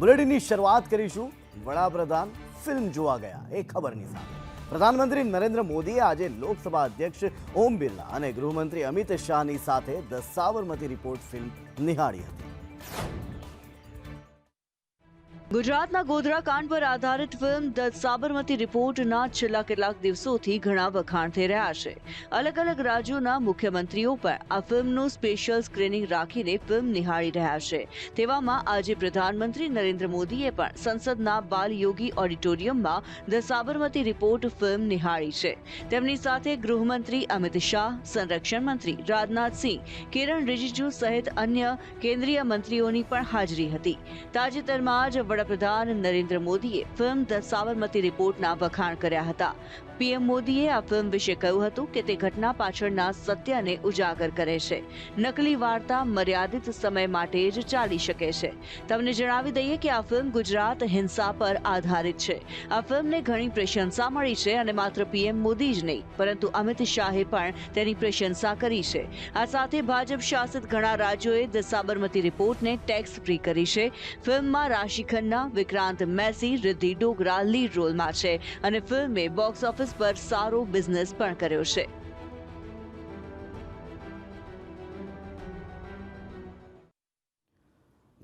બુલેટિનની શરૂઆત કરીશું વડાપ્રધાન ફિલ્મ જોવા ગયા એ ખબરની સાથે। પ્રધાનમંત્રી નરેન્દ્ર મોદીએ આજે લોકસભા અધ્યક્ષ ઓમ બિરલા અને ગૃહમંત્રી અમિત શાહની સાથે ધ સાબરમતી રિપોર્ટ ફિલ્મ નિહાળી હતી। ગુજરાતના ગોધરા કાંડ પર આધારિત ફિલ્મ ધ સાબરમતી રિપોર્ટના છેલ્લા કેટલાક દિવસોથી ઘણા વખાણ થઈ રહ્યા છે। અલગ અલગ રાજ્યોના મુખ્યમંત્રીઓ પણ આ ફિલ્મનું સ્પેશિયલ સ્ક્રીનિંગ રાખીને ફિલ્મ નિહાળી રહ્યા છે। તેવામાં આજે પ્રધાનમંત્રી નરેન્દ્ર મોદીએ પણ સંસદના બાલયોગી ઓડિટોરિયમમાં ધ સાબરમતી રિપોર્ટ ફિલ્મ નિહાળી છે। તેમની સાથે ગૃહમંત્રી અમિત શાહ, સંરક્ષણ મંત્રી રાજનાથસિંહ, કિરણ રિજિજુ સહિત અન્ય કેન્દ્રીય મંત્રીઓની પણ હાજરી હતી। તાજેતરમાં જ વડાપ્રધાન નરેન્દ્ર મોદીએ ફિલ્મ ધ સાબરમતી રિપોર્ટના વખાણ કર્યા હતા। પીએમ મોદીએ આ ફિલ્મ વિશે કહ્યું હતું કે તે ઘટના પાછળના સત્યને ઉજાગર કરે છે। નકલી વાર્તા મર્યાદિત સમય માટે જ ચાલી શકે છે। તમને જણાવી દઈએ કે આ ફિલ્મ ગુજરાત હિંસા પર આધારિત છે। આ ફિલ્મને ઘણી પ્રશંસા મળી છે અને માત્ર પીએમ મોદી જ નહીં પરંતુ અમિત શાહે પણ તેની પ્રશંસા કરી છે। આ સાથે ભાજપ શાસિત ઘણા રાજ્યોએ ધ સાબરમતી રિપોર્ટને ટેક્સ ફ્રી કરી છે। ફિલ્મમાં રાશિ ખન્ના, વિક્રાંત મેસી, રિદ્ધિ ડોગરા લીડ રોલમાં છે અને ફિલ્મે બોક્સ ઓફિસ પર સારો બિઝનેસ પણ કર્યો છે।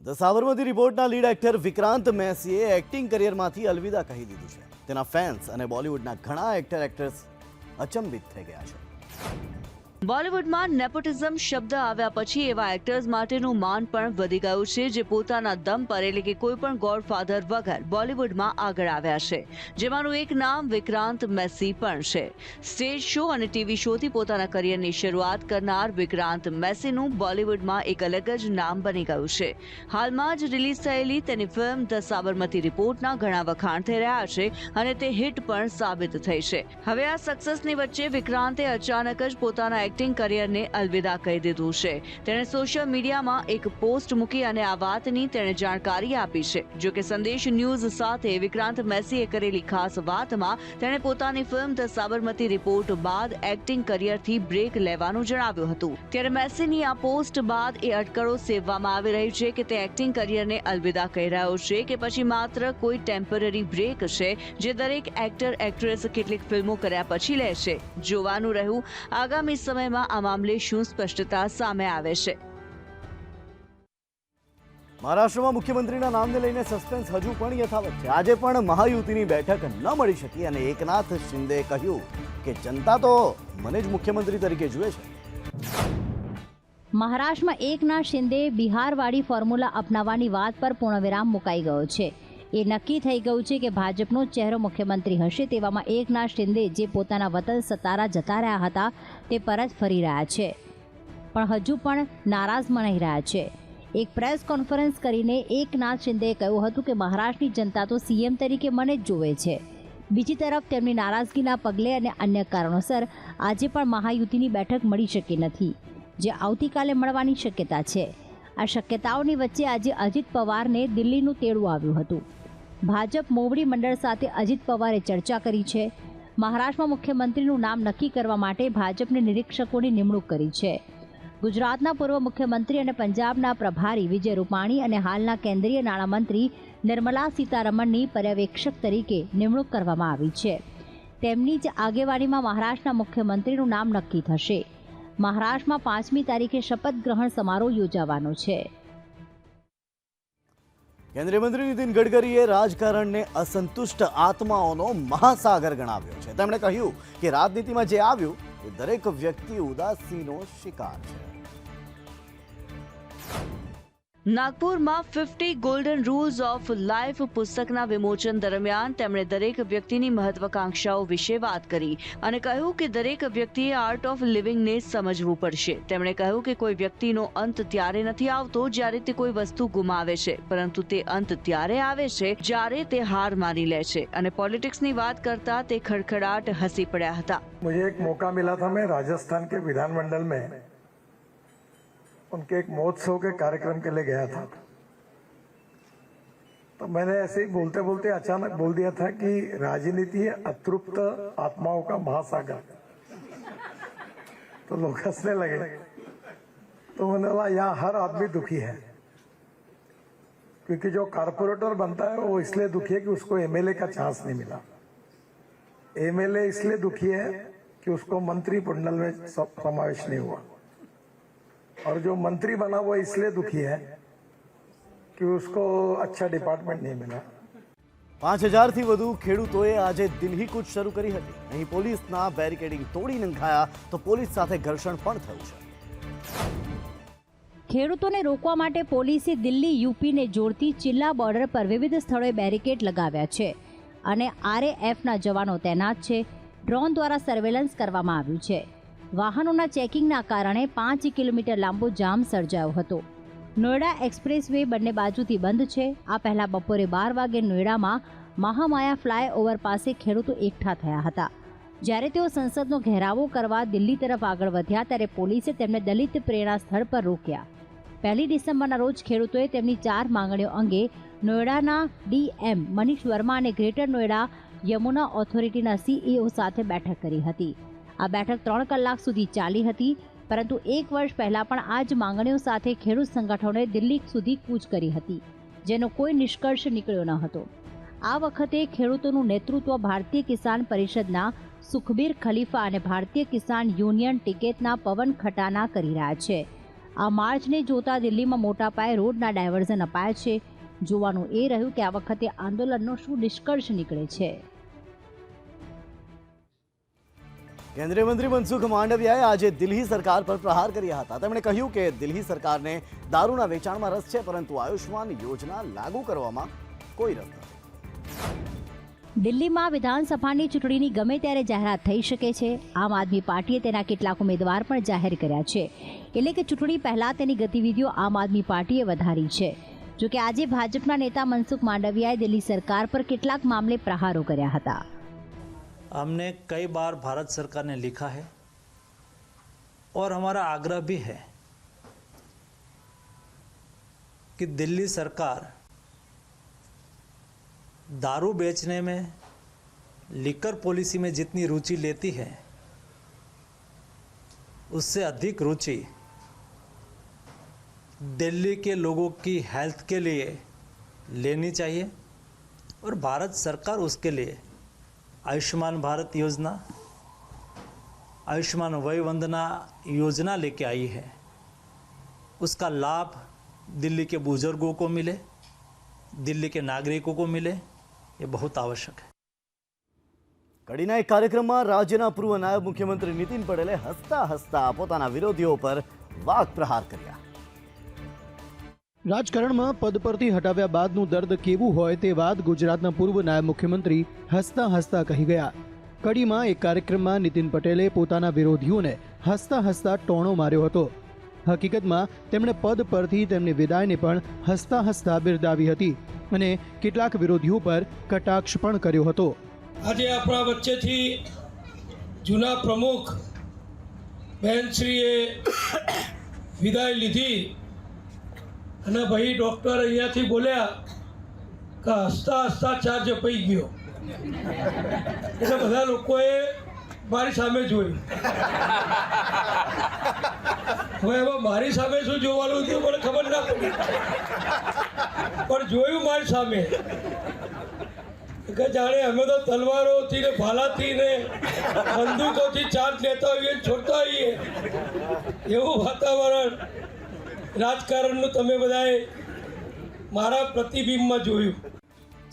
ધ સાબરમતી રિપોર્ટના લીડ એક્ટર વિક્રાંત મેસીએ એક્ટિંગ કરિયરમાંથી અલવિદા કહી દીધું છે। તેના ફેન્સ અને બોલિવૂડના ઘણા એક્ટર એક્ટ્રેસ અચંબિત થઈ ગયા છે। બોલિવૂડમાં નેપોટિઝમ શબ્દ આવ્યા પછી એવા એક્ટર્સ માટેનું માન પણ વધી ગયું છે જે પોતાના દમ પર એટલે કે કોઈ પણ ગોડફાધર વગર બોલિવૂડમાં આગળ આવ્યા છે। જેમાંનું એક નામ વિક્રાંત મેસી પણ છે। સ્ટેજ શો અને ટીવી શોથી પોતાના કરિયરની શરૂઆત કરનાર વિક્રાંત મેસીનું બોલિવૂડમાં એક અલગ જ નામ બની ગયું છે। હાલમાં જ રિલીઝ થયેલી તેની ફિલ્મ ધ સાબરમતી રિપોર્ટના ઘણા વખાણ થઈ રહ્યા છે અને તે હિટ પણ સાબિત થઈ છે। હવે આ સક્સેસની વચ્ચે વિક્રાંતે અચાનક જ પોતાના એક્ટિંગ કરિયરને અલવિદા કહી દીધું છે। તેણે સોશિયલ મીડિયામાં એક પોસ્ટ મૂકી અને આ વાતની તેણે જાણકારી આપી છે। જો કે સંદેશ ન્યૂઝ સાથે વિક્રાંત મેસીએ કરેલી ખાસ વાતમાં તેણે પોતાની ફિલ્મ ધ સાબરમતી રિપોર્ટ બાદ એક્ટિંગ કરિયરથી બ્રેક લેવાનું જણાવ્યું હતું। ત્યારે મેસીની આ પોસ્ટ બાદ એ અટકળો સેવવામાં આવી રહી છે કે તે એક્ટિંગ કરિયરને અલવિદા કહી રહ્યો છે કે પછી માત્ર કોઈ ટેમ્પરરી બ્રેક છે જે દરેક એક્ટર એક્ટ્રેસ કેટલીક ફિલ્મો કર્યા પછી લે છે। જોવાનું રહ્યું આગામી સમયમાં આ મામલે શું સ્પષ્ટતા સામે આવે છે। મહારાષ્ટ્રમાં મુખ્યમંત્રીના નામને લઈને સસ્પેન્સ હજુ પણ યથાવત છે। આજે પણ મહાયુતિની બેઠક ન મળી શકી અને એકનાથ શિંદેએ કહ્યું કે જનતા તો મને જ મુખ્યમંત્રી તરીકે જુએ છે। મહારાષ્ટ્રમાં એકનાથ શિંદે બિહારવાળી ફોર્મ્યુલા અપનાવવાની વાત પર પૂર્ણવિરામ મુકાઈ ગયો છે। એ નક્કી થઈ ગયું છે કે ભાજપનો ચહેરો મુખ્યમંત્રી હશે। તેવામાં એકનાથ શિંદે જે પોતાના વતન સતારા જતા રહ્યા હતા તે પરત ફરી રહ્યા છે પણ હજુ પણ નારાજ મનાઈ રહ્યા છે। એક પ્રેસ કોન્ફરન્સ કરીને એકનાથ શિંદેએ કહ્યું હતું કે મહારાષ્ટ્રની જનતા તો સીએમ તરીકે મને જ જોવે છે। બીજી તરફ તેમની નારાજગીના પગલે અને અન્ય કારણોસર આજે પણ મહાયુતિની બેઠક મળી શકી નથી જે આવતીકાલે મળવાની શક્યતા છે। આ શક્યતાઓની વચ્ચે આજે અજીત પવારને દિલ્હીનું તેડું આવ્યું હતું। ભાજપ મોવડી મંડળ સાથે અજીત પવારે ચર્ચા કરી છે। મહારાષ્ટ્રમાં મુખ્યમંત્રીનું નામ નક્કી કરવા માટે ભાજપને નિરીક્ષકોની નિમણૂક કરી છે। ગુજરાતના પૂર્વ મુખ્યમંત્રી અને પંજાબના પ્રભારી વિજય રૂપાણી અને હાલના કેન્દ્રીય નાણામંત્રી નિર્મલા સીતારમણની પર્યવેક્ષક તરીકે નિમણૂક કરવામાં આવી છે। તેમની જ આગેવાનીમાં મહારાષ્ટ્રના મુખ્યમંત્રીનું નામ નક્કી થશે। મહારાષ્ટ્રમાં 5મી તારીખે શપથ ગ્રહણ સમારોહ યોજાવાનો છે। કેન્દ્રીય મંત્રી નીતિન ગડકરીએ રાજકારણને અસંતુષ્ટ આત્માઓનો મહાસાગર ગણાવ્યો છે। તેમણે કહ્યું કે રાજનીતિમાં જે આવ્યું એ દરેક વ્યક્તિ ઉદાસીનો શિકાર છે। નાગપુરમાં 50 ગોલ્ડન રૂલ્સ ઓફ લાઈફ પુસ્તકના વિમોચન દરમિયાન તેમણે દરેક વ્યક્તિની મહત્વાકાંક્ષાઓ વિશે વાત કરી અને કહ્યું કે દરેક વ્યક્તિએ આર્ટ ઓફ લિવિંગને સમજવું પડશે। તેમણે કહ્યું કે કોઈ વ્યક્તિનો અંત ત્યારે નથી આવતો જ્યારે તે કોઈ વસ્તુ ગુમાવે છે પરંતુ તે અંત ત્યારે આવે છે જ્યારે તે હાર માની લે છે અને પોલિટિક્સની વાત કરતા તે ખડખડાટ હસી પડ્યા હતા। मुझे एक मौका मिला था, मैं राजस्थान के विधानमंडल में उनके एक महोत्सव के कार्यक्रम के लिए गया था। तो मैंने ऐसे ही बोलते बोलते अचानक बोल दिया था कि राजनीति है अतृप्त आत्माओं का महासागर। तो लोग हंसने लगे। तो मैंने बोला यहाँ हर आदमी दुखी है, क्योंकि जो कारपोरेटर बनता है वो इसलिए दुखी है कि उसको एमएलए का चांस नहीं मिला। एमएलए इसलिए दुखी है कि उसको मंत्री मंडल में समावेश नहीं हुआ, और जो मंत्री बना वो इसलिए दुखी है कि उसको अच्छा डिपार्टमेंट नहीं मिला। 5000 થી વધુ ખેડૂતોએ આજે દિલ્હી કૂચ શરૂ કરી હતી. અહીં પોલીસના બેરિકેડિંગ તોડી નંખાયા તો પોલીસ સાથે ઘર્ષણ પણ થયું છે. ખેડૂતોને રોકવા માટે પોલીસે દિલ્હી યુપીને જોડતી ચિલ્લા બોર્ડર પર વિવિધ સ્થળોએ બેરિકેડ લગાવ્યા છે અને આરએએફના જવાનો તૈનાત છે. ડ્રોન દ્વારા સર્વેલન્સ કરવામાં આવ્યું છે. વાહનોના ચેકિંગના કારણે 5 કિલોમીટર લાંબો જામ સર્જાયો હતો. નોઈડા એક્સપ્રેસ વે બંને બાજુથી બંધ છે. આ પહેલા બપોરે 12 વાગે નોઈડામાં મહામાયા ફ્લાયઓવર પાસે ખેડૂતો એકઠા થયા હતા. જ્યારે તેઓ સંસદનો ઘેરાવો કરવા દિલ્હી તરફ આગળ વધ્યા ત્યારે પોલીસે તેમને દલિત પ્રેરણા સ્થળ પર રોક્યા. 1 ડિસેમ્બરના રોજ ખેડૂતોએ તેમની 4 માંગણીઓ અંગે નોઈડાના ડીએમ મનીષ વર્મા અને ગ્રેટર નોઈડા યમુના ઓથોરિટીના સીઈઓ સાથે બેઠક કરી હતી. આ બેઠક 3 કલાક સુધી ચાલી હતી, પરંતુ 1 વર્ષ પહેલા પણ આ જ માંગણીઓ સાથે ખેડૂત સંગઠનોએ દિલ્હી સુધી કૂચ કરી હતી, જેનો કોઈ નિષ્કર્ષ નીકળ્યો ન હતો. આ વખતે ખેડૂતોનું નેતૃત્વ ભારતીય કિસાન પરિષદના સુખબીર ખલીફા અને ભારતીય કિસાન યુનિયન ટિકેટના પવન ખટાના કરી રહ્યા છે. આ માર્ચને જોતા દિલ્હીમાં મોટા પાયે રોડના ડાયવર્ઝન અપાયા છે. જોવાનું એ રહ્યું કે આ વખતે આંદોલનનો શું નિષ્કર્ષ નીકળે છે. કેન્દ્રીય મંત્રી મનસુખ માંડવિયાએ આજે દિલ્હી સરકાર પર પ્રહાર કર્યા હતા. તેમણે કહ્યું કે દિલ્હી સરકારને દારૂના વેચાણમાં રસ છે, પરંતુ આયુષ્માન યોજના લાગુ કરવામાં કોઈ રસ નથી. દિલ્હીમાં વિધાનસભાની ચૂંટણીની ગમે ત્યારે જાહેરાત થઈ શકે છે. આમ આદમી પાર્ટીએ તેના કેટલાક ઉમેદવાર પણ જાહેર કર્યા છે. એટલે કે ચૂંટણી પહેલા તેની ગતિવિધિઓ આમ આદમી પાર્ટીએ વધારી છે. જોકે આજે ભાજપના નેતા મનસુખ માંડવિયાએ દિલ્હી સરકાર પર કેટલાક મામલે પ્રહારો કર્યા હતા. हमने कई बार भारत सरकार ने लिखा है और हमारा आग्रह भी है कि दिल्ली सरकार दारू बेचने में, लिकर पॉलिसी में जितनी रुचि लेती है उससे अधिक रुचि दिल्ली के लोगों की हेल्थ के लिए लेनी चाहिए और भारत सरकार उसके लिए आयुष्मान भारत योजना, आयुष्मान वय वंदना योजना लेके आई है. उसका लाभ दिल्ली के बुजुर्गों को मिले, दिल्ली के नागरिकों को मिले, ये बहुत आवश्यक है. કડીના એક કાર્યક્રમમાં રાજ્યના પૂર્વ નાયબ મુખ્યમંત્રી નીતિન પટેલે હસતા હસતા પોતાના વિરોધીઓ પર વાક પ્રહાર કર્યા. રાજકારણમાં પદ પરથી હટાવ્યા બાદનું દર્દ કેવું હોય તે વાત ગુજરાતના પૂર્વ નાયબ મુખ્યમંત્રી હસતા હસતા કહી ગયા. કડીમાં એક કાર્યક્રમમાં નીતિન પટેલે પોતાના વિરોધીઓને હસતા હસતા ટોણો માર્યો હતો. હકીકતમાં તેમણે પદ પરથી તેમની વિદાયને પણ હસતા હસતા બિરદાવી હતી અને કેટલાક વિરોધીઓ પર કટાક્ષ પણ કર્યો હતો. આજે આપણા વચ્ચેથી જૂના પ્રમુખ બહેનશ્રીએ વિદાય લીધી અને ભાઈ ડૉક્ટર અહીંયાથી બોલ્યા કે હસતા હસતા ચાર્જ અપાઈ ગયો, એટલે બધા લોકોએ મારી સામે જોયું. હવે એમાં મારી સામે શું જોવાનું હતું મને ખબર ના પડી, પણ જોયું મારી સામે કે જાણે અમે તો તલવારોથી ને ભાલાથી ને બંદૂકોથી ચાર્જ લેતા હોઈએ, છોડતા હોઈએ, એવું વાતાવરણ રાજકારણનું તમે બધાએ મારા પ્રતિબિંબમાં જોયું.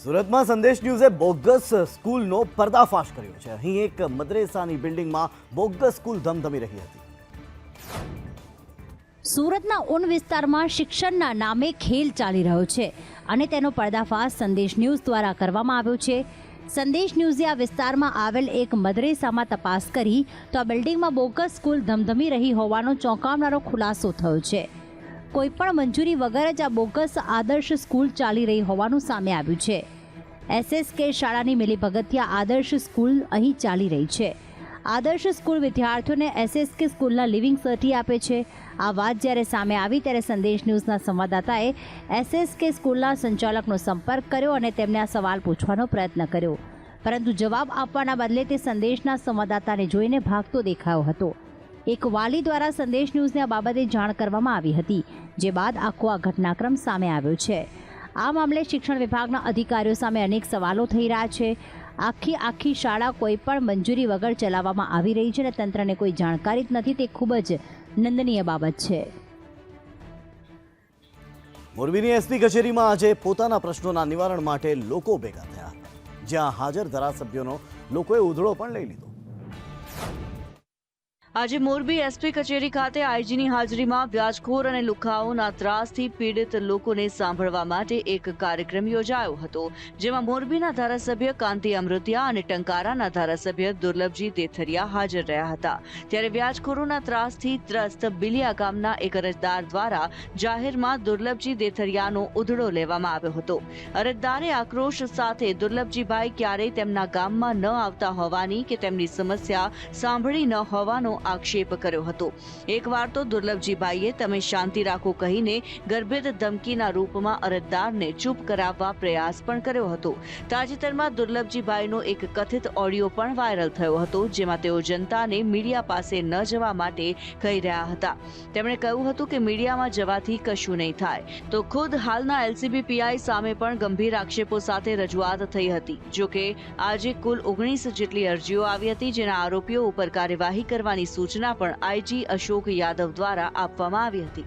સુરતમાં સંદેશ ન્યૂઝે બોગસ સ્કૂલનો પર્દાફાશ કર્યો છે. અહીં એક મદ્રેસાની બિલ્ડિંગમાં બોગસ સ્કૂલ ધમધમી રહી હતી. સુરતના ઉન વિસ્તારમાં શિક્ષણના નામે ખેલ ચાલી રહ્યો છે અને તેનો પર્દાફાશ સંદેશ ન્યૂઝ દ્વારા કરવામાં આવ્યો છે. સંદેશ ન્યૂઝે આ વિસ્તારમાં આવેલ એક મદ્રેસામાં તપાસ કરી તો આ બિલ્ડિંગમાં બોગસ સ્કૂલ ધમધમી રહી હોવાનો ચોંકાવનારો ખુલાસો થયો છે. કોઈપણ મંજૂરી વગર જ આ બોગસ આદર્શ સ્કૂલ ચાલી રહી હોવાનું સામે આવ્યું છે. એસએસકે શાળાની મિલીભગતથી આદર્શ સ્કૂલ અહીં ચાલી રહી છે. આદર્શ સ્કૂલ વિદ્યાર્થીઓને એસએસકે સ્કૂલના લિવિંગ સર્ટી આપે છે. આ વાત જ્યારે સામે આવી ત્યારે સંદેશ ન્યૂઝના સંવાદદાતાએ એસએસકે સ્કૂલના સંચાલકનો સંપર્ક કર્યો અને તેમને આ સવાલ પૂછવાનો પ્રયત્ન કર્યો, પરંતુ જવાબ આપવાના બદલે તે સંદેશના સંવાદદાતાને જોઈને ભાગતો દેખાયો હતો. એક વાલી દ્વારા સંદેશ ન્યૂઝને આ બાબતે જાણ કરવામાં આવી હતી, જે બાદ આખો આ ઘટનાક્રમ સામે આવ્યો છે. આ મામલે શિક્ષણ વિભાગના અધિકારીઓ સામે અનેક સવાલો થઈ રહ્યા છે. આખી શાળા કોઈ પણ મંજૂરી વગર ચલાવવામાં આવી રહી છે અને તંત્રને કોઈ જાણકારી જ નથી. તે ખૂબ જ નિંદનીય બાબત છે. મોરબીની એસપી કચેરીમાં આજે પોતાના પ્રશ્નોના નિવારણ માટે લોકો ભેગા થયા હતા, જ્યાં હાજર ધારાસભ્યોનો લોકોએ ઉધડો પણ લઈ લીધો. આજે મોરબી એસપી કચેરી ખાતે આઈજીની હાજરીમાં વ્યાજખોર અને લુખાઓના ત્રાસથી પીડિત લોકોને સાંભળવા માટે એક કાર્યક્રમ યોજાયો હતો, જેમાં મોરબીના ધારાસભ્ય કાંતિ અમૃતિયા અને ટંકારાના ધારાસભ્ય દુર્લભજી દેથરિયા હાજર રહ્યા હતા. ત્યારે વ્યાજખોરોના ત્રાસથી ત્રસ્ત બિલિયા ગામના એક અરજદાર દ્વારા જાહેરમાં દુર્લભજી દેથરિયાનો ઉધડો લેવામાં આવ્યો હતો. અરજદારે આક્રોશ સાથે દુર્લભજીભાઈ ક્યારેય તેમના ગામમાં ન આવતા હોવાની કે તેમની સમસ્યા સાંભળી ન હોવાનો આક્ષેપ કર્યો હતો. એકવાર તો દુર્લભજીભાઈએ તમે શાંતિ રાખો કહીને ગર્ભિત ધમકીના રૂપમાં અરજદારને ચૂપ કરાવવા પ્રયાસ પણ કર્યો હતો. તાજેતરમાં દુર્લભજીભાઈનો એક કથિત ઓડિયો પણ વાયરલ થયો હતો, જેમાં તેઓ જનતાને મીડિયા પાસે ન જવા માટે કહી રહ્યા હતા. તેમણે કહ્યું હતું કે મીડિયામાં જવાથી કશું નહીં થાય. તો ખુદ હાલના એલસીબી પીઆઈ સામે પણ ગંભીર આક્ષેપો સાથે રજૂઆત થઈ હતી. જોકે આજે કુલ 19 જેટલી અરજીઓ આવી હતી, જેના આરોપીઓ ઉપર કાર્યવાહી કરવાની સૂચના પણ આઈજી અશોક યાદવ દ્વારા આપવામાં આવી હતી.